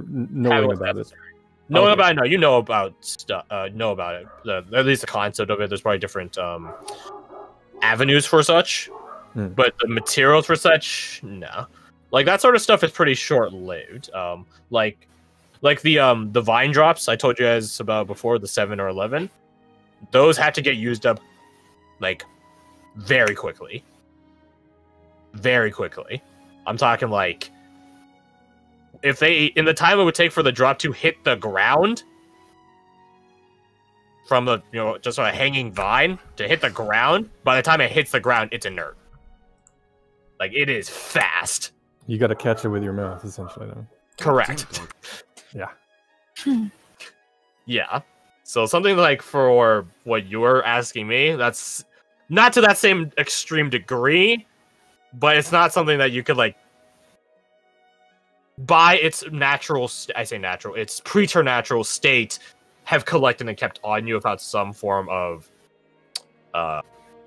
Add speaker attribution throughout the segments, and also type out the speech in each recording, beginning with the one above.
Speaker 1: knowing about it?
Speaker 2: Knowing about it, no, you know about stuff. Know about it. At least the concept of it. There's probably different avenues for such, but the materials for such, no. Like that sort of stuff is pretty short-lived. Like the vine drops I told you guys about before, the 7 or 11. Those had to get used up, like, very quickly. Very quickly. I'm talking like, if they, in the time it would take for the drop to hit the ground, from the, just a hanging vine to hit the ground, by the time it hits the ground, it's inert. Like, it is fast.
Speaker 1: You gotta catch it with your mouth, essentially, though.
Speaker 2: Correct.
Speaker 1: Yeah.
Speaker 2: Yeah. So something like for what you're asking me, that's not to that same extreme degree, but it's not something that you could, like, by its natural, I say natural, its preternatural state, have collected and kept on you without some form of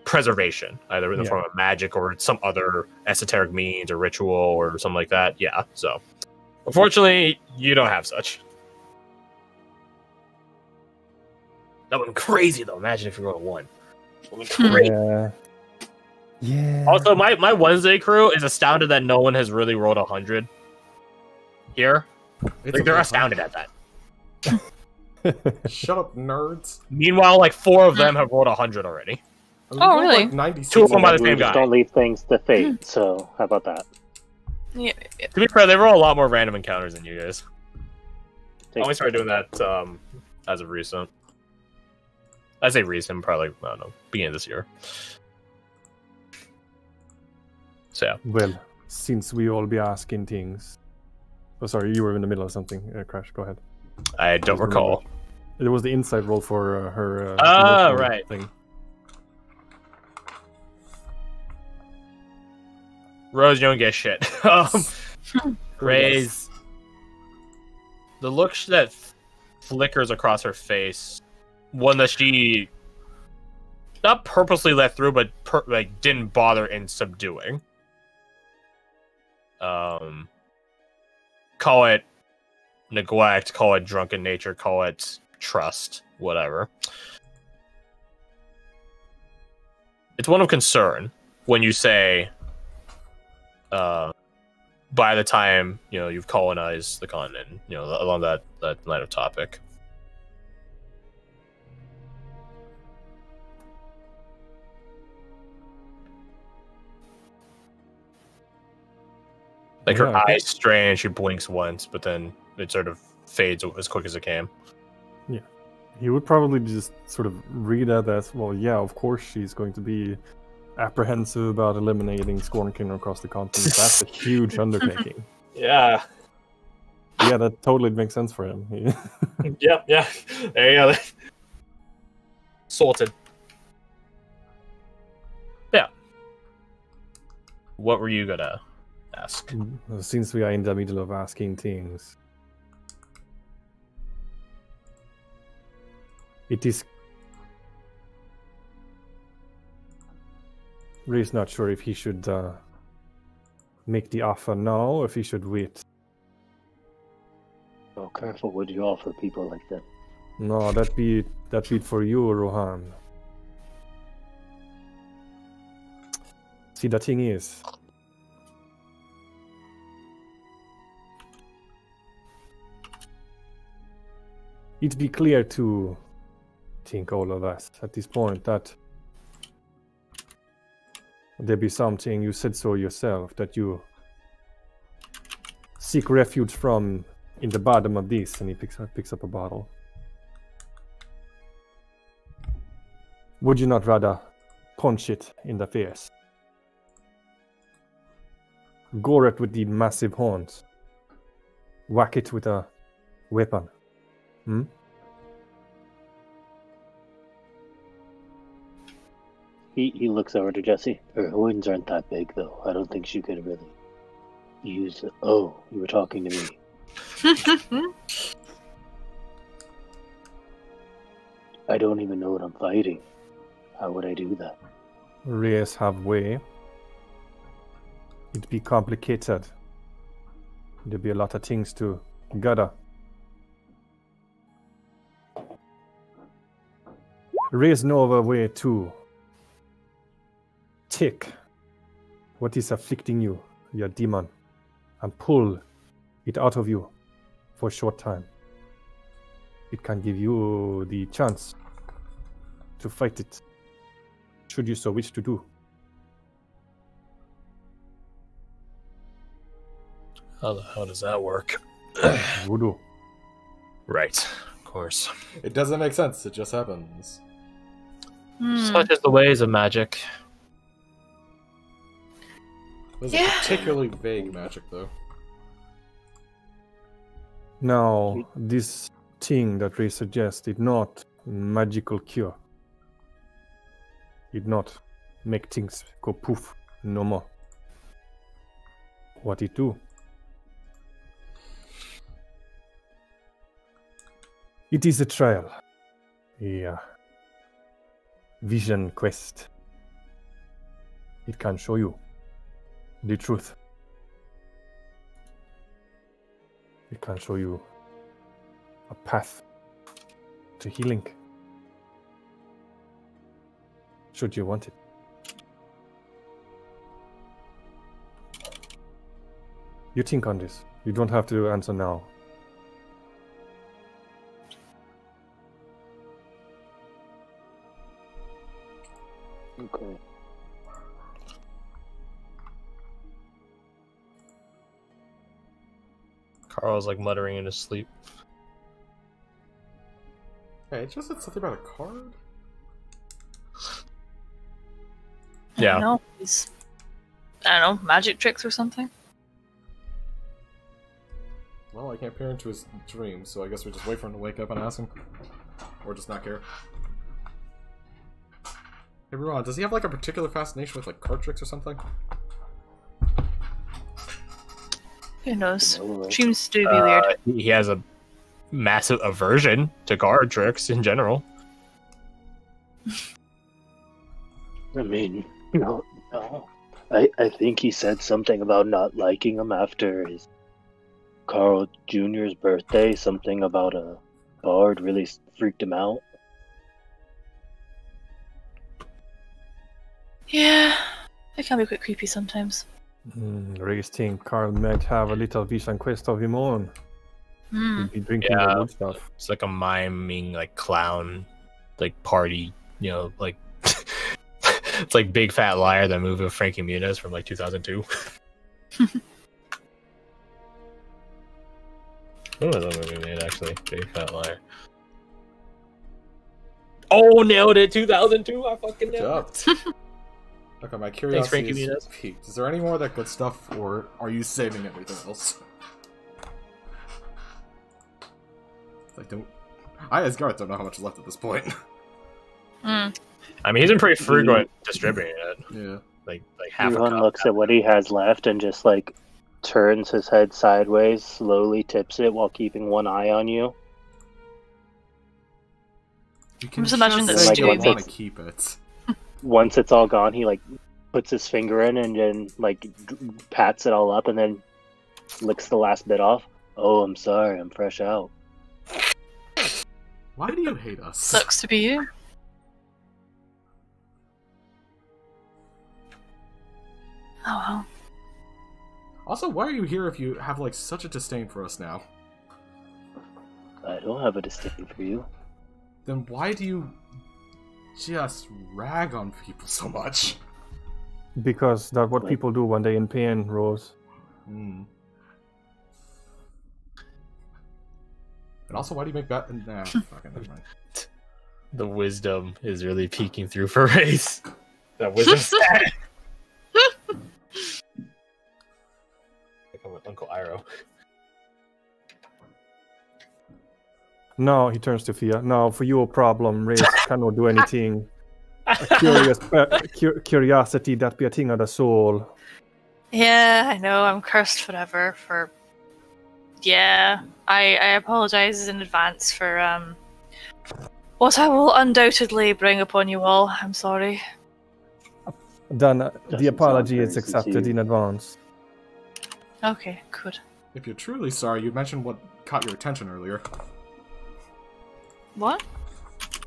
Speaker 2: preservation, either in the form of magic or some other esoteric means or ritual or something like that. Yeah, so unfortunately, you don't have such. That would be crazy, though. Imagine if you rolled a 1. That would be crazy.
Speaker 1: Yeah.
Speaker 2: Also, my Wednesday crew is astounded that no one has really rolled 100 here. Like, they're astounded at that.
Speaker 3: Shut up, nerds.
Speaker 2: Meanwhile, like 4 of them have rolled 100 already.
Speaker 4: Oh, really?
Speaker 3: Like 96.
Speaker 2: 2 of them by the same guy.
Speaker 5: Don't leave things to fate. So how about that?
Speaker 4: Yeah.
Speaker 2: To be fair, they roll a lot more random encounters than you guys. I only started doing that as of recent. I say recent, probably, I don't know, beginning of this year. So yeah.
Speaker 1: Well, since we all be asking things. Oh, sorry, you were in the middle of something, Crash. Go ahead.
Speaker 2: I don't recall.
Speaker 1: It was the insight roll for her.
Speaker 2: Right.
Speaker 1: Thing.
Speaker 2: Rose, you don't get shit. Raise. The look that flickers across her face, one that she not purposely let through, but didn't bother in subduing. Call it neglect, call it drunken nature, call it trust, whatever. It's one of concern when you say, by the time you've colonized the continent, along that line of topic. Like her eyes strain, she blinks once, but then it sort of fades as quick as it came.
Speaker 1: Yeah. He would probably just sort of read that as, well, yeah, of course she's going to be apprehensive about eliminating Scornkin across the continent. That's a huge undertaking.
Speaker 2: Yeah.
Speaker 1: Yeah, that totally makes sense for him.
Speaker 2: Yeah. There you go. Sorted. Yeah. What were you gonna ask?
Speaker 1: Since we are in the middle of asking things, it is Ray's not sure if he should make the offer now or if he should wait.
Speaker 5: Oh, careful what you offer people like that.
Speaker 1: No, that be for you, Rohan. See, the thing is, it be clear to think all of us at this point that there be something, you said so yourself, that you seek refuge from in the bottom of this, and he picks up a bottle. Would you not rather punch it in the face? Gore it with the massive horns. Whack it with a weapon.
Speaker 5: He looks over to Jesse. Her horns aren't that big, though. I don't think she could really use it. Oh, you were talking to me. I don't even know what I'm fighting. How would I do that?
Speaker 1: Reyes have way. It'd be complicated. There'd be a lot of things to Gotta. Raise Nova way to take what is afflicting you, your demon, and pull it out of you for a short time. It can give you the chance to fight it, should you so wish to do.
Speaker 2: How the hell does that work?
Speaker 1: Voodoo.
Speaker 2: Right, of course.
Speaker 3: It doesn't make sense. It just happens.
Speaker 2: Such is the ways of magic.
Speaker 3: This is a particularly vague magic, though.
Speaker 1: Now, this thing that Ray suggests is not magical cure. It not make things go poof no more. What it do? It is a trial. A vision quest. It can show you the truth. It can show you a path to healing. Should you want it. You think on this. You don't have to answer now.
Speaker 5: Okay.
Speaker 2: Carl's like muttering in his sleep.
Speaker 3: Hey, it just said something about a card?
Speaker 2: Yeah.
Speaker 4: I don't know. He's, I don't know, magic tricks or something.
Speaker 3: Well, I can't peer into his dream, so I guess we just wait for him to wake up and ask him. Or just not care. Hey, Ruan, does he have like a particular fascination with like card tricks or something?
Speaker 4: Who knows?
Speaker 5: No.
Speaker 4: Seems to be weird.
Speaker 2: He has a massive aversion to card tricks in general.
Speaker 5: I mean, no. I think he said something about not liking him after his Carl Jr.'s birthday. Something about a bard really freaked him out.
Speaker 4: Yeah, it can be quite creepy sometimes.
Speaker 1: Ray's think Carl might have a little vision quest of him own. He'd be drinking the good stuff.
Speaker 2: It's like a miming, like clown, like party, you know, like it's like Big Fat Liar, that movie with Frankie Muniz from like 2002. When was that movie made, actually? Big Fat Liar. Oh, nailed it! 2002. I fucking nailed it.
Speaker 3: Okay, my curiosity
Speaker 2: Frankie
Speaker 3: is
Speaker 2: Muniz.
Speaker 3: peaked. Is there any more of that good stuff, or are you saving everything else? I, as Garth, don't know how much is left at this point.
Speaker 4: Mm.
Speaker 2: I mean, he's been pretty frequent distributing it.
Speaker 3: Yeah.
Speaker 2: Like half a
Speaker 5: Ruan
Speaker 2: cup.
Speaker 5: looks at what he has left and just like turns his head sideways, slowly tips it while keeping one eye on you.
Speaker 3: You can
Speaker 4: just imagining
Speaker 5: that
Speaker 3: say
Speaker 5: Stewie
Speaker 3: you want
Speaker 5: makes-
Speaker 3: to keep it.
Speaker 5: Once it's all gone, he like puts his finger in and then like pats it all up and then licks the last bit off. Oh, I'm sorry, I'm fresh out.
Speaker 3: Why do you hate us?
Speaker 4: Sucks to be you. Oh well.
Speaker 3: Also, why are you here if you have like such a disdain for us now?
Speaker 5: I don't have a disdain for you.
Speaker 3: Then why do you just rag on people so much?
Speaker 1: Because that's what people do when they're in pain, Rose.
Speaker 3: Hmm. And also, why do you make that? Nah, fucking never mind.
Speaker 2: The wisdom is really peeking through for Race. That wisdom stat. Like I'm with Uncle Iroh.
Speaker 1: No, he turns to Fia. No, for your problem, Race cannot do anything. Curiosity that be a thing of the soul.
Speaker 4: Yeah, I know, I'm cursed forever for... Yeah, I apologize in advance for what I will undoubtedly bring upon you all. I'm sorry.
Speaker 1: Then the
Speaker 5: Doesn't
Speaker 1: apology
Speaker 5: sound
Speaker 1: is
Speaker 5: very
Speaker 1: accepted
Speaker 5: sincere.
Speaker 1: in advance.
Speaker 4: Okay, good.
Speaker 3: If you're truly sorry, you mentioned what caught your attention earlier.
Speaker 4: What?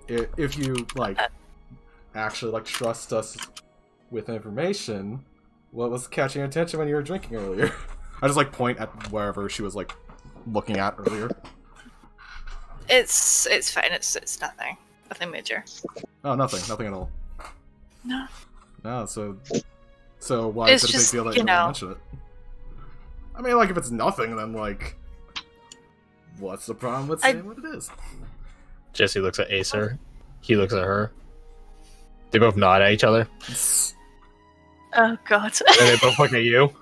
Speaker 3: If you, like, actually, like, trust us with information, what was catching your attention when you were drinking earlier? I just, like, point at wherever she was, like, looking at earlier.
Speaker 4: It's fine. It's nothing. Nothing major.
Speaker 3: Oh, nothing at all.
Speaker 4: No.
Speaker 3: No, so why
Speaker 4: It's
Speaker 3: is it a big
Speaker 4: just,
Speaker 3: deal that
Speaker 4: you
Speaker 3: you
Speaker 4: know.
Speaker 3: mention it? I mean, like, if it's nothing, then, like, what's the problem with saying what it is?
Speaker 2: Jesse looks at Acer. He looks at her. They both nod at each other.
Speaker 4: Oh god.
Speaker 2: And they both look at you.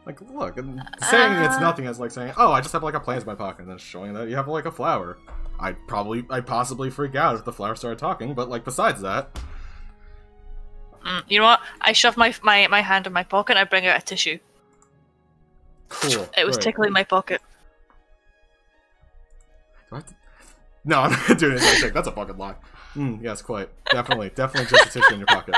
Speaker 3: Like, look, and saying it's nothing is like saying, oh, I just have, like, a plant in my pocket, and then showing that you have, like, a flower. I'd possibly freak out if the flower started talking, but, like, besides that...
Speaker 4: You know what? I shove my hand in my pocket and I bring out a tissue.
Speaker 3: Cool.
Speaker 4: It was
Speaker 3: Great.
Speaker 4: tickling my pocket.
Speaker 3: Do I have to... No, I'm not doing anything. That's a fucking lie. Yes, quite. Definitely just a tissue in your pocket.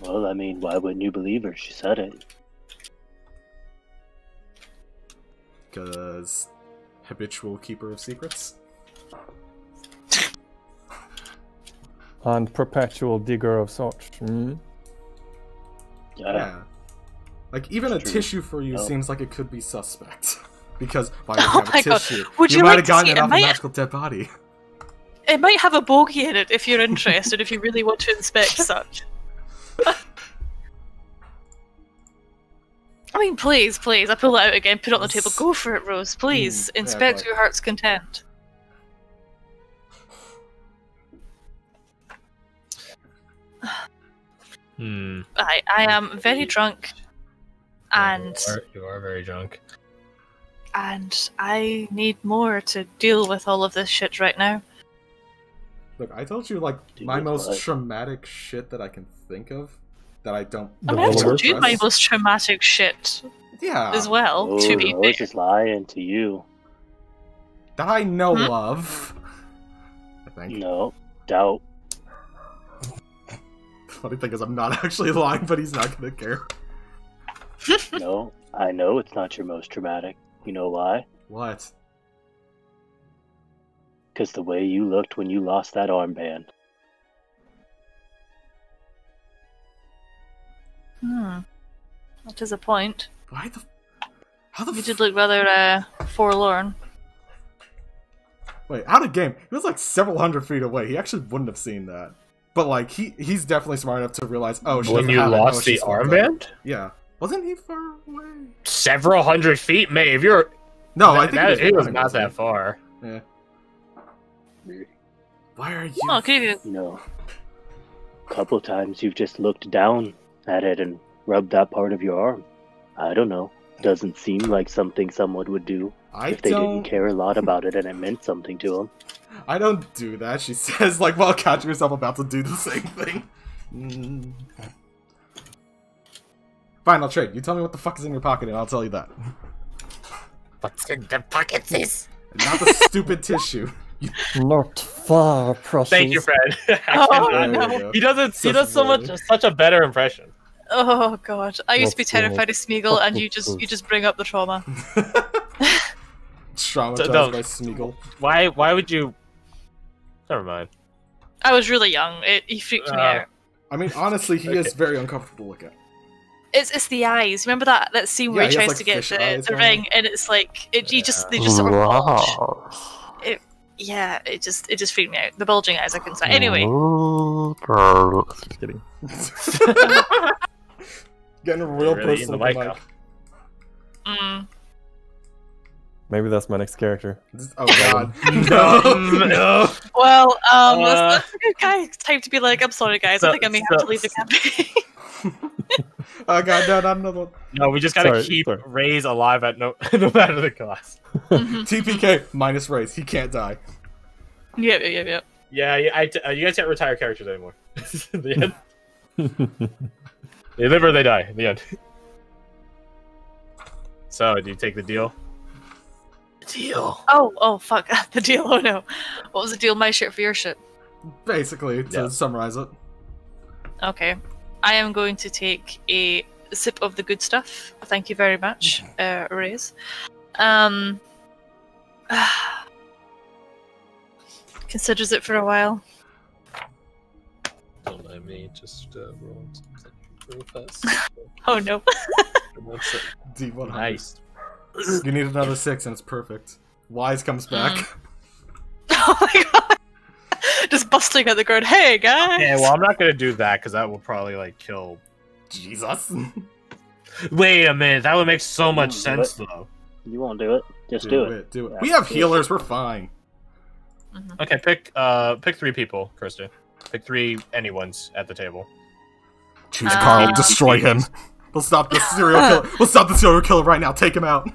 Speaker 5: Well, I mean, why wouldn't you believe her? She said it.
Speaker 3: Because habitual keeper of secrets.
Speaker 1: And perpetual digger of sorts.
Speaker 3: Yeah. Like, even a
Speaker 5: True.
Speaker 3: tissue for you
Speaker 5: No.
Speaker 3: seems like it could be suspect. Because why would you have
Speaker 4: my
Speaker 3: a
Speaker 4: God.
Speaker 3: tissue?
Speaker 4: Would you
Speaker 3: might
Speaker 4: like
Speaker 3: have
Speaker 4: to
Speaker 3: gotten
Speaker 4: see
Speaker 3: it
Speaker 4: it?
Speaker 3: off a
Speaker 4: Might-
Speaker 3: magical dead body.
Speaker 4: It might have a bogey in it if you're interested, if you really want to inspect such. I mean, please. I pull it out again, put it on the table. Go for it, Rose. Please.
Speaker 3: Yeah,
Speaker 4: Inspect
Speaker 3: but-
Speaker 4: to your heart's content. I am very drunk. And
Speaker 2: You are very drunk.
Speaker 4: I need more to deal with all of this shit right now.
Speaker 3: Look, I told you, like,
Speaker 5: Dude,
Speaker 3: my most
Speaker 5: what?
Speaker 3: traumatic shit that I can think of. That I don't...
Speaker 4: I mean, I've
Speaker 1: Oliver?
Speaker 4: told you my most traumatic shit
Speaker 3: Yeah.
Speaker 4: as well,
Speaker 5: Oh,
Speaker 4: to be
Speaker 5: I was
Speaker 4: fair.
Speaker 5: just lying to you.
Speaker 3: That I know
Speaker 4: Hmm?
Speaker 3: of. I think.
Speaker 5: No, doubt.
Speaker 3: Funny thing is, I'm not actually lying, but he's not gonna care.
Speaker 5: No, I know it's not your most traumatic. You know why?
Speaker 3: What?
Speaker 5: Because the way you looked when you lost that armband.
Speaker 4: That is a point.
Speaker 3: Why the... How the
Speaker 4: You
Speaker 3: f-
Speaker 4: did look rather forlorn.
Speaker 3: Wait, out of game. He was like several hundred feet away. He actually wouldn't have seen that. But like, he's definitely smart enough to realize, oh, she
Speaker 2: When
Speaker 3: doesn't
Speaker 2: you
Speaker 3: have it.
Speaker 2: lost
Speaker 3: Oh,
Speaker 2: the
Speaker 3: she's fucked up.
Speaker 2: armband?
Speaker 3: Yeah. Wasn't he far away?
Speaker 2: Several hundred feet? Mate, if you're...
Speaker 3: No,
Speaker 2: that,
Speaker 3: I think
Speaker 2: that,
Speaker 3: he
Speaker 2: it was
Speaker 3: running,
Speaker 2: not
Speaker 3: wasn't
Speaker 2: that far.
Speaker 3: he? Yeah. Why are you...
Speaker 4: Oh, could you?
Speaker 5: You know, a couple times you've just looked down at it and rubbed that part of your arm. I don't know. Doesn't seem like something someone would do
Speaker 3: I
Speaker 5: if they
Speaker 3: don't...
Speaker 5: didn't care a lot about it and it meant something to them.
Speaker 3: I don't do that, she says, like, while catching herself about to do the same thing. Fine, I'll trade. You tell me what the fuck is in your pocket and I'll tell you that.
Speaker 2: What's in the pockets is?
Speaker 3: Not the stupid tissue.
Speaker 1: Not far, precious.
Speaker 2: Thank you, Fred.
Speaker 4: Oh,
Speaker 3: There
Speaker 4: no.
Speaker 3: you go.
Speaker 2: He does
Speaker 3: Just
Speaker 2: such a better impression.
Speaker 4: Oh god, I used to be
Speaker 1: What's wrong?
Speaker 4: terrified of Smeagol, and you just bring up the trauma.
Speaker 3: Traumatized
Speaker 2: No.
Speaker 3: by Smeagol.
Speaker 2: Why would you... Never mind.
Speaker 4: I was really young. He freaked me out.
Speaker 3: I mean, honestly, he is very uncomfortable to look at.
Speaker 4: It's the eyes. Remember that scene where
Speaker 3: Yeah,
Speaker 4: he
Speaker 3: he has,
Speaker 4: tries
Speaker 3: like,
Speaker 4: to get
Speaker 3: fish eyes
Speaker 4: the
Speaker 3: going
Speaker 4: ring, and it's like they just sort of bulge. Yeah, it just freaked me out. The bulging eyes, I couldn't say. Anyway,
Speaker 1: Just kidding.
Speaker 3: Getting real
Speaker 2: Really in
Speaker 3: personal
Speaker 2: the
Speaker 3: with
Speaker 2: mic
Speaker 3: Mike.
Speaker 2: now.
Speaker 1: Maybe that's my next character.
Speaker 3: Oh god. No.
Speaker 4: well, that's a good guy. Time to be like, I'm sorry, guys. I think I may have to leave the campaign.
Speaker 3: Oh god, no, not another one.
Speaker 2: No, we just gotta
Speaker 1: Sorry,
Speaker 2: keep
Speaker 1: sorry.
Speaker 2: Ray's alive at no matter the cost.
Speaker 3: TPK minus race. He can't die.
Speaker 4: Yeah.
Speaker 2: Yeah, you guys can't retire characters anymore. The end. They live or they die. The end. So, do you take the deal? Deal.
Speaker 4: Oh, fuck. The deal. Oh no. What was the deal? My shit for your shit.
Speaker 3: Basically, to
Speaker 2: Yeah.
Speaker 3: summarize it.
Speaker 4: Okay. I am going to take a sip of the good stuff. Thank you very much, Raze. Considers it for a while.
Speaker 2: Don't let me just roll something real fast.
Speaker 4: Oh no.
Speaker 3: D100.
Speaker 2: Nice.
Speaker 3: You need another 6 and it's perfect. Wise comes back.
Speaker 4: Oh my god. Just busting at the ground. Hey guys.
Speaker 2: Yeah, well, I'm not gonna do that because that will probably like kill.
Speaker 3: Jesus.
Speaker 2: Wait a minute, that would make so much sense though.
Speaker 5: You won't do it. Just do it.
Speaker 3: Do it.
Speaker 5: Yeah,
Speaker 3: We have
Speaker 5: do it.
Speaker 3: healers. We're fine.
Speaker 2: Okay, pick 3 people, Krista. Pick 3 anyone's at the table.
Speaker 3: Choose Carl. Destroy him. We'll stop the serial killer. We'll stop the serial killer right now. Take him out.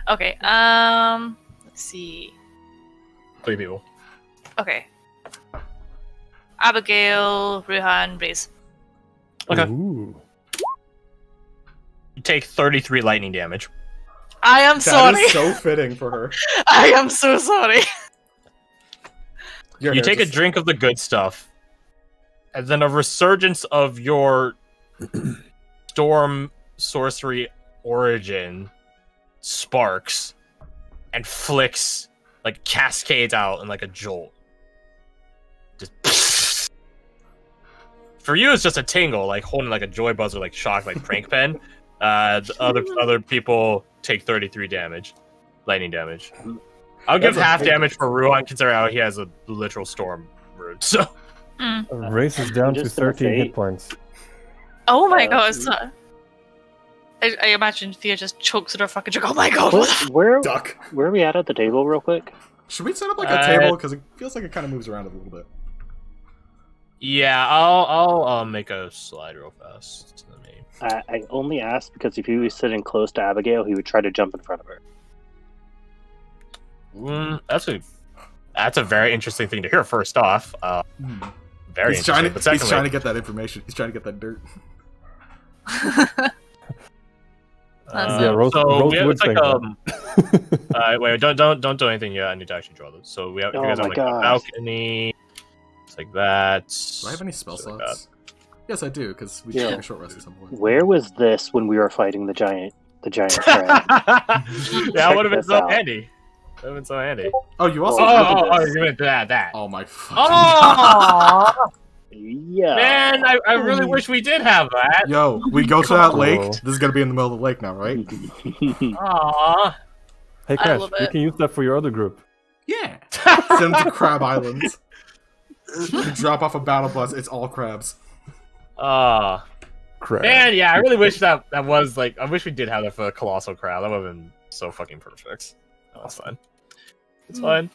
Speaker 4: Okay, let's see.
Speaker 2: 3 people.
Speaker 4: Okay. Abigail, Ruhan, Raze.
Speaker 2: Okay.
Speaker 1: Ooh.
Speaker 2: You take 33 lightning damage.
Speaker 4: I am
Speaker 3: That
Speaker 4: sorry.
Speaker 3: is so fitting for her.
Speaker 4: I am so sorry.
Speaker 3: Your
Speaker 2: You
Speaker 3: hair
Speaker 2: take
Speaker 3: just-
Speaker 2: a drink of the good stuff, and then a resurgence of your storm sorcery origin sparks and flicks, like cascades out in like a jolt. Just for you, it's just a tingle, like holding like a joy buzzer, like shock, like prank pen. The other people take 33 damage, lightning damage. I'll give
Speaker 3: That's a
Speaker 2: half
Speaker 3: big
Speaker 2: damage for Ruan, considering how he has a literal storm root. So
Speaker 1: Race is down to
Speaker 5: Just gonna
Speaker 1: 13
Speaker 5: say-
Speaker 1: hit points.
Speaker 4: Oh my god, it's not... I imagine Thea just chokes at her fucking drink. Oh my god, what the
Speaker 5: Where
Speaker 3: Duck.
Speaker 5: are we at the table, real quick?
Speaker 3: Should we set up like a table? Because it feels like it kind of moves around a little bit.
Speaker 2: yeah, I'll make a slide real fast. Let me.
Speaker 5: I only asked because if he was sitting close to Abigail, he would try to jump in front of her.
Speaker 2: That's a very interesting thing to hear. First off, very
Speaker 3: He's trying
Speaker 2: interesting.
Speaker 3: to.
Speaker 2: But
Speaker 3: He's
Speaker 2: secondly,
Speaker 3: trying to get that information. He's trying to get that dirt.
Speaker 1: Yeah, Rose-
Speaker 2: so
Speaker 1: Rose
Speaker 2: we have,
Speaker 1: would
Speaker 2: it's like
Speaker 1: think
Speaker 2: wait, don't do anything yet. I need to actually draw this. So we have, you
Speaker 5: Oh
Speaker 2: guys have
Speaker 5: my
Speaker 2: like
Speaker 5: gosh.
Speaker 2: a balcony. It's like that.
Speaker 3: Do I have any spell
Speaker 2: Just like
Speaker 3: slots? Yes, I do. Because we
Speaker 5: Yeah.
Speaker 3: took a short rest at some point.
Speaker 5: Where was this when we were fighting the giant crab?
Speaker 2: that
Speaker 5: Check
Speaker 2: would have been
Speaker 5: this
Speaker 2: so
Speaker 5: out.
Speaker 2: handy. That would have been so handy.
Speaker 3: Oh, you also.
Speaker 2: Oh, you meant that.
Speaker 3: Oh my fucking.
Speaker 2: Oh
Speaker 5: Yeah.
Speaker 2: man, I really wish we did have that.
Speaker 3: Yo, we go to that
Speaker 1: Cool.
Speaker 3: lake. This is gonna be in the middle of the lake now, right?
Speaker 2: Aww.
Speaker 1: Hey,
Speaker 4: I
Speaker 1: Crash,
Speaker 4: love
Speaker 1: you
Speaker 4: it.
Speaker 1: can use that for your other group.
Speaker 3: Yeah. Send them to Crab Island. You drop off a battle bus. It's all crabs.
Speaker 1: Crap.
Speaker 2: Man, yeah, I really wish that was like. I wish we did have that for the colossal crowd. That would have been so fucking perfect. That was fine. It's fine.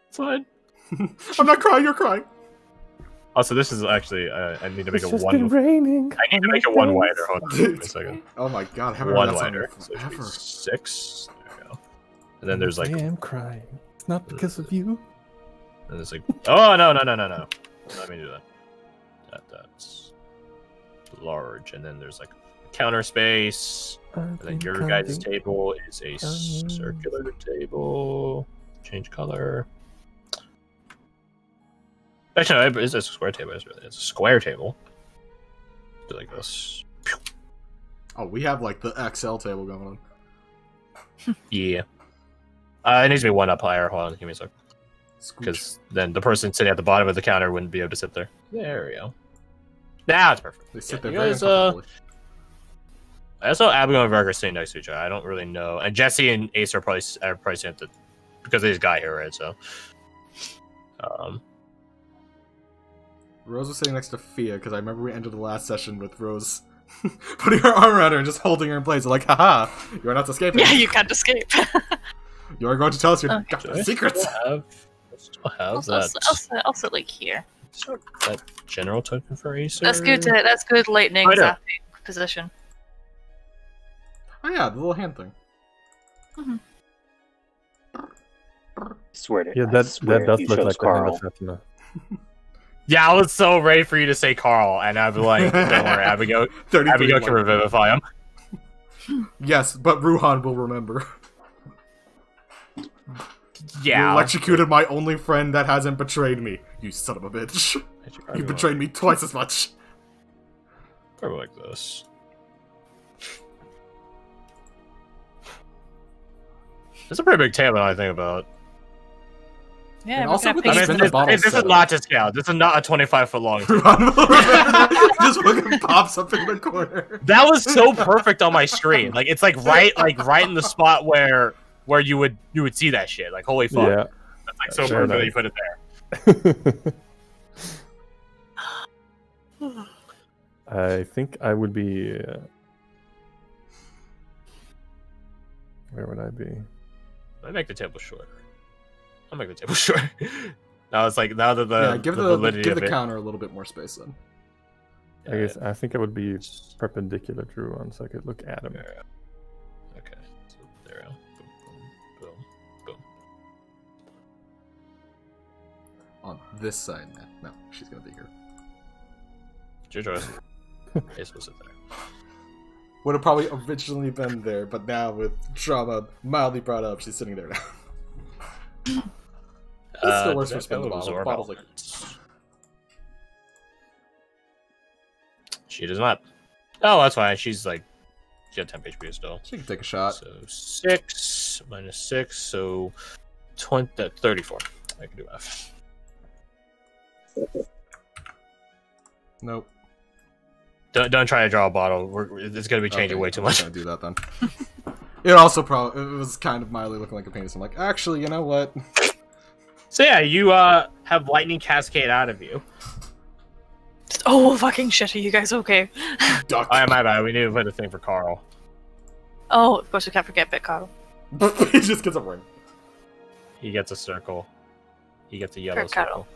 Speaker 2: It's fine.
Speaker 3: I'm not crying. You're crying.
Speaker 2: Also, this is actually. I need to make
Speaker 1: It's
Speaker 2: a
Speaker 1: just
Speaker 2: one.
Speaker 1: been raining.
Speaker 2: I need to make it one wider. Hold on, wait a second.
Speaker 3: Oh my god, I haven't
Speaker 2: One
Speaker 3: heard that song
Speaker 2: wider. So it should be
Speaker 3: forever.
Speaker 2: 6. There we go. And then there's like.
Speaker 1: I am crying. It's not because of you.
Speaker 2: And it's like. Oh no! Let me do that. That's large, and then there's like counter space. And then your guys' table is a circular table. Change color. Actually, no, it's a square table. It's a square table. Do like this.
Speaker 3: Oh, we have like the XL table going on.
Speaker 2: Yeah. It needs to be one up higher. Hold on, give me a sec.
Speaker 3: Scooch.
Speaker 2: Because then the person sitting at the bottom of the counter wouldn't be able to sit there. There we go. Now it's perfect.
Speaker 3: They sit
Speaker 2: Yeah,
Speaker 3: there
Speaker 2: you
Speaker 3: very
Speaker 2: guys,
Speaker 3: uncomfortably.
Speaker 2: I saw Abigail and Verg are sitting next to each other. I don't really know. And Jesse and Ace are probably sitting at the because there's a guy here, right? So,
Speaker 3: Rose was sitting next to Fia because I remember we ended the last session with Rose putting her arm around her and just holding her in place. Like, haha, you are not escaping.
Speaker 4: Yeah, you can't escape.
Speaker 3: You are going to tell us your
Speaker 4: Okay.
Speaker 3: goddamn secrets.
Speaker 2: I still have
Speaker 4: I'll
Speaker 2: that,
Speaker 4: sit like here.
Speaker 2: that general token for Acer.
Speaker 4: That's good. That's good lightning
Speaker 2: I know.
Speaker 4: zapping position.
Speaker 3: Oh yeah, the little hand thing.
Speaker 5: Swear to
Speaker 1: Yeah,
Speaker 5: I
Speaker 1: that
Speaker 5: swear
Speaker 1: does
Speaker 5: he
Speaker 1: look
Speaker 5: chose
Speaker 1: like the hand
Speaker 5: Carl.
Speaker 1: of Fatima.
Speaker 2: Yeah, I was so ready for you to say Carl, and I'd be like, "Don't worry, Abigail.
Speaker 3: 33
Speaker 2: Abigail can
Speaker 3: lightning.
Speaker 2: revivify him."
Speaker 3: Yes, but Ruhan will remember. You
Speaker 2: Yeah,
Speaker 3: electrocuted my only friend that hasn't betrayed me. You son of a bitch. You betrayed me twice as much.
Speaker 2: Probably like this. It's a pretty big table I think about.
Speaker 4: Yeah,
Speaker 3: And
Speaker 4: we're
Speaker 3: also
Speaker 4: gonna
Speaker 3: with
Speaker 4: pay
Speaker 3: the
Speaker 4: you
Speaker 3: spin
Speaker 4: for
Speaker 3: the bottle
Speaker 2: This is
Speaker 3: setup.
Speaker 2: not to scale. This is not a 25-foot long table.
Speaker 3: Just fucking pops up in the corner.
Speaker 2: That was so perfect on my screen. Like it's like right in the spot where you would see that shit. Like holy fuck.
Speaker 1: Yeah.
Speaker 2: That's like so
Speaker 1: Very
Speaker 2: perfect that
Speaker 1: nice.
Speaker 2: you put it there.
Speaker 1: I think I would be. Where would I be?
Speaker 2: I make the table shorter. I'll make the table shorter. Now it's like now that
Speaker 3: Give
Speaker 2: the
Speaker 3: the
Speaker 2: validity of it.
Speaker 3: counter a little bit more space then.
Speaker 1: I guess I think I would be perpendicular to Ruan, so I could look at him.
Speaker 2: Yeah. Okay. So there we go. Boom, boom, boom,
Speaker 3: On this side, no, she's gonna be here.
Speaker 2: It's your choice. It's supposed to sit there.
Speaker 3: Would have probably originally been there, but now with trauma mildly brought up, she's sitting there now. It still works for spin the bottle.
Speaker 2: Absorb
Speaker 3: Bottle's like,
Speaker 2: elements. She does not. Oh, that's fine. She's like, she had 10 HP still.
Speaker 3: she can take a shot.
Speaker 2: So 6 minus 6, so 34. I can do F.
Speaker 3: Nope.
Speaker 2: Don't try to draw a bottle. It's gonna be changing way too
Speaker 3: I'm
Speaker 2: much.
Speaker 3: not gonna do that then. It also it was kind of mildly looking like a penis. I'm like, actually, you know what?
Speaker 2: So yeah, you have lightning cascade out of you.
Speaker 4: Oh, fucking shit, are you guys okay?
Speaker 3: Duck.
Speaker 2: Oh, my bad. We need to put a thing for Carl.
Speaker 4: Oh, of course we can't forget Bit Carl.
Speaker 3: He just gets a ring.
Speaker 2: He gets a circle. He gets a yellow
Speaker 4: For Carl.
Speaker 2: circle.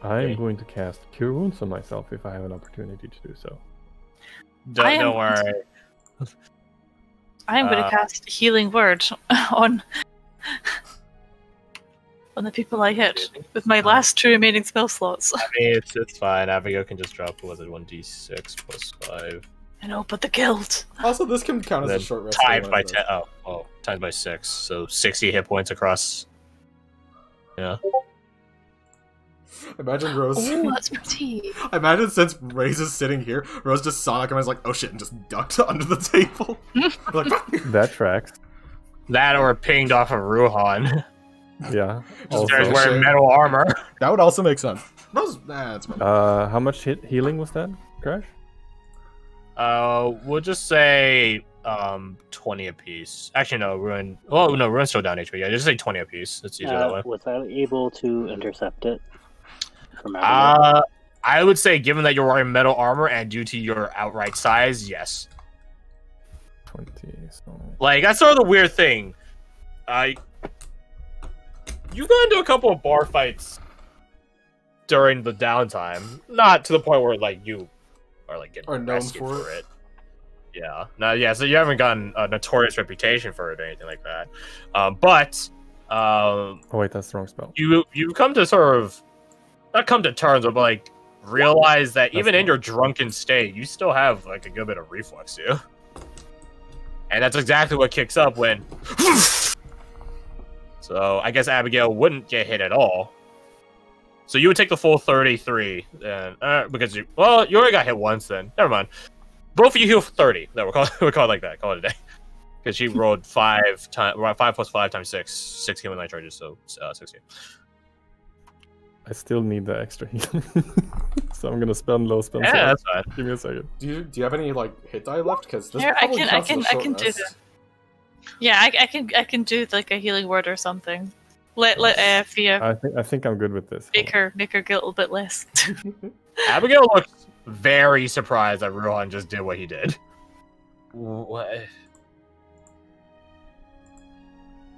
Speaker 1: I'm
Speaker 2: Okay.
Speaker 1: going to cast Cure Wounds on myself if I have an opportunity to do so.
Speaker 2: Don't worry.
Speaker 4: I am going to cast Healing Word on the people I hit with my last 2 remaining spell slots.
Speaker 2: I mean, it's fine. Abigail can just drop, what was it, 1d6 plus 5.
Speaker 4: I know, but the guild.
Speaker 3: Also, this can count as
Speaker 2: Then
Speaker 3: a short rest.
Speaker 2: times by 10. Oh, times by 6. So 60 hit points across. Yeah.
Speaker 3: Imagine Rose.
Speaker 4: Oh, that's pretty.
Speaker 3: Imagine since Rose is sitting here, Rose just saw that and was like, "Oh shit!" and just ducked under the table. Like,
Speaker 1: That tracks.
Speaker 2: That or pinged off of Ruhan.
Speaker 1: Yeah.
Speaker 3: Just
Speaker 1: Also,
Speaker 2: There's
Speaker 3: Oh,
Speaker 2: wearing
Speaker 3: shit.
Speaker 2: metal armor.
Speaker 3: that would also make sense. Rose, that's
Speaker 1: how much healing was that, Crash?
Speaker 2: We'll just say 20 apiece. Actually, no, Ruin. Oh no, Ruin's still down HP. Yeah, just say 20 apiece. It's easier that way.
Speaker 5: Was I able to intercept it? From Abigail?
Speaker 2: I would say, given that you're wearing metal armor and due to your outright size, yes.
Speaker 1: 20. So...
Speaker 2: Like that's sort of the weird thing. You've gone into a couple of bar fights during the downtime, not to the point where like you are like getting
Speaker 3: Are known
Speaker 2: arrested
Speaker 3: for
Speaker 2: for it. Yeah, no, yeah. So you haven't gotten a notorious reputation for it or anything like that. But
Speaker 1: Oh wait, that's the wrong spell.
Speaker 2: you come to sort of not come to terms, but like realize that even in
Speaker 1: cool.
Speaker 2: your drunken state, you still have like a good bit of reflex to you. And that's exactly what kicks up when. So I guess Abigail wouldn't get hit at all. So you would take the full 33, then because you already got hit once. Then never mind. Both of you heal for 30. No, we'll call it like that. Call it a day. Because she rolled 5 plus 5 times 6, 6 healing light charges, so 16.
Speaker 1: I still need the extra healing. So I'm gonna spend low spell.
Speaker 2: Yeah, that's fine.
Speaker 1: Give me a second.
Speaker 3: Do you have any like hit die left? Because this
Speaker 4: Here, I
Speaker 3: probably
Speaker 4: can
Speaker 3: counts as a short
Speaker 4: do
Speaker 3: rest.
Speaker 4: that. Yeah, I can do like a healing word or something. Let Fia
Speaker 1: I think I'm good with this.
Speaker 4: make her guilt a little bit less.
Speaker 2: Abigail looks very surprised that Rohan just did what he did. What?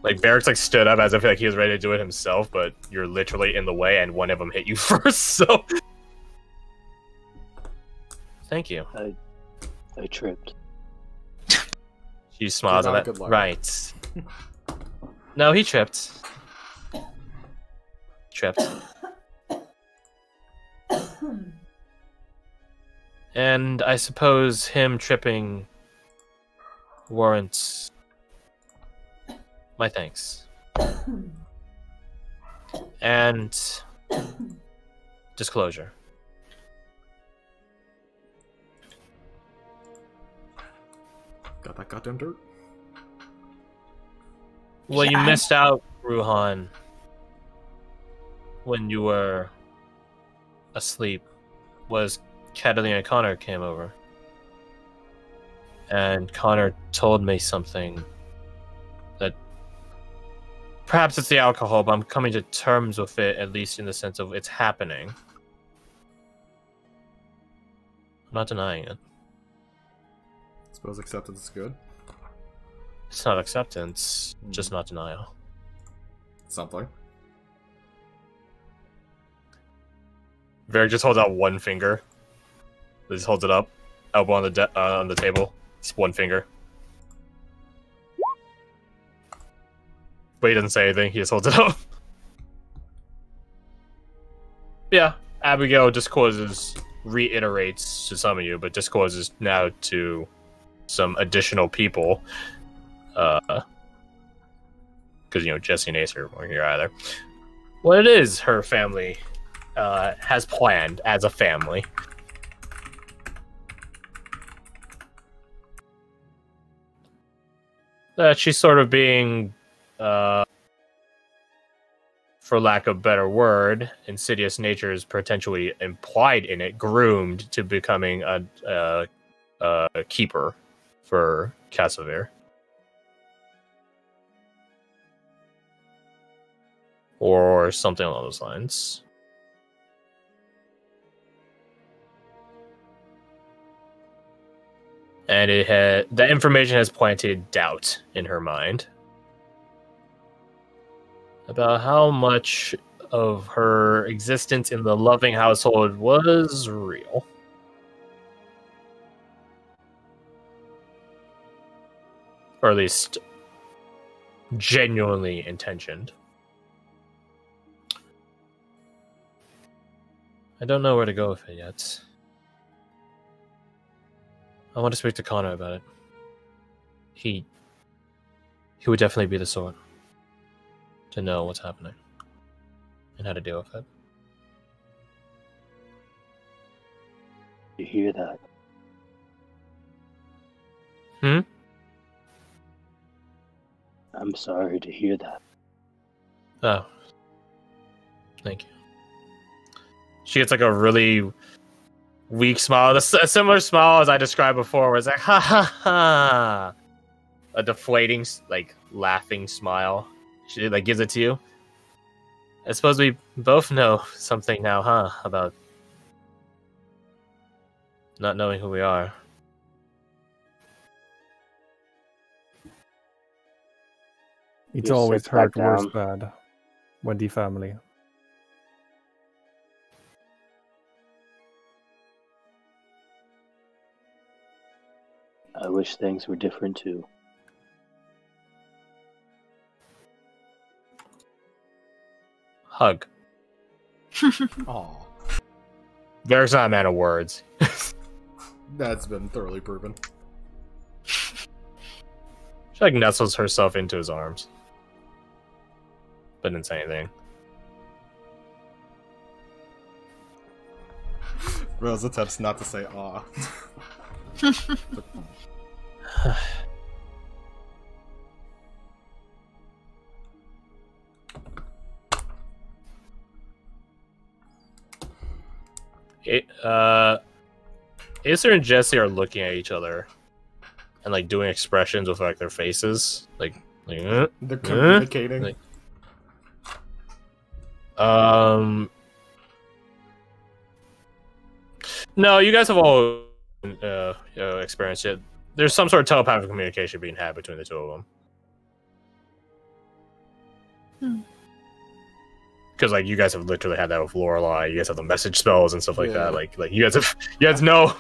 Speaker 2: Like Barracks like stood up as if like he was ready to do it himself, but you're literally in the way, and one of them hit you first. So, thank you.
Speaker 5: I tripped.
Speaker 2: She smiles
Speaker 3: You're
Speaker 2: at
Speaker 3: not a
Speaker 2: that.
Speaker 3: good liar.
Speaker 2: Right. No, he tripped. Tripped. And I suppose him tripping warrants my thanks. And disclosure.
Speaker 3: Got that goddamn dirt.
Speaker 2: Well, you
Speaker 4: Yeah.
Speaker 2: missed out, Ruhan, when you were asleep, was Catalina Connor came over. And Connor told me something that perhaps it's the alcohol, but I'm coming to terms with it, at least in the sense of it's happening. I'm not denying it.
Speaker 3: Suppose acceptance is good.
Speaker 2: It's not acceptance, just not denial.
Speaker 3: Something.
Speaker 2: Varric just holds out one finger. He just holds it up, elbow on the table. Just one finger. But he doesn't say anything. He just holds it up. Yeah, Abigail reiterates to some of you, but discloses now to some additional people. Because, Jesse and Ace weren't here either. What it is her family has planned as a family. That she's sort of being, for lack of a better word, insidious nature is potentially implied in it, groomed to becoming a keeper for Cassavir. Or something along those lines. And the information has planted doubt in her mind about how much of her existence in the loving household was real. Or at least genuinely intentioned. I don't know where to go with it yet. I want to speak to Connor about it. He would definitely be the sort to know what's happening and how to deal with it.
Speaker 5: You hear that?
Speaker 2: Hmm?
Speaker 5: I'm sorry to hear that.
Speaker 2: Oh. Thank you. She gets like a really weak smile. A similar smile as I described before, where it's like, ha ha ha. A deflating, laughing smile. She gives it to you. I suppose we both know something now, huh? About not knowing who we are.
Speaker 1: It's
Speaker 5: You
Speaker 1: always
Speaker 5: sit
Speaker 1: hurt
Speaker 5: back
Speaker 1: worse
Speaker 5: down.
Speaker 1: bad. Wendy family.
Speaker 5: I wish things were different too.
Speaker 2: Hug.
Speaker 3: Aw.
Speaker 2: Varric's not a man of words.
Speaker 3: That's been thoroughly proven.
Speaker 2: She nestles herself into his arms. But didn't say anything.
Speaker 3: Rose attempts not to say aw.
Speaker 2: Acer and Jesse are looking at each other and doing expressions with their faces,
Speaker 3: They're communicating.
Speaker 2: No, you guys have all experienced it. There's some sort of telepathic communication being had between the two of them. Because you guys have literally had that with Lorelai. You guys have the message spells and stuff like that. You guys know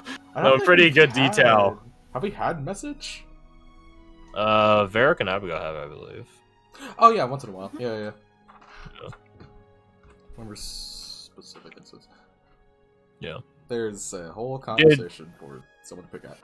Speaker 2: pretty good detail.
Speaker 3: Have we had message?
Speaker 2: Varric and Abigail have, I believe.
Speaker 3: Oh yeah, once in a while. Yeah. Remember specific instances.
Speaker 2: Yeah.
Speaker 3: There's a whole conversation for someone to pick at.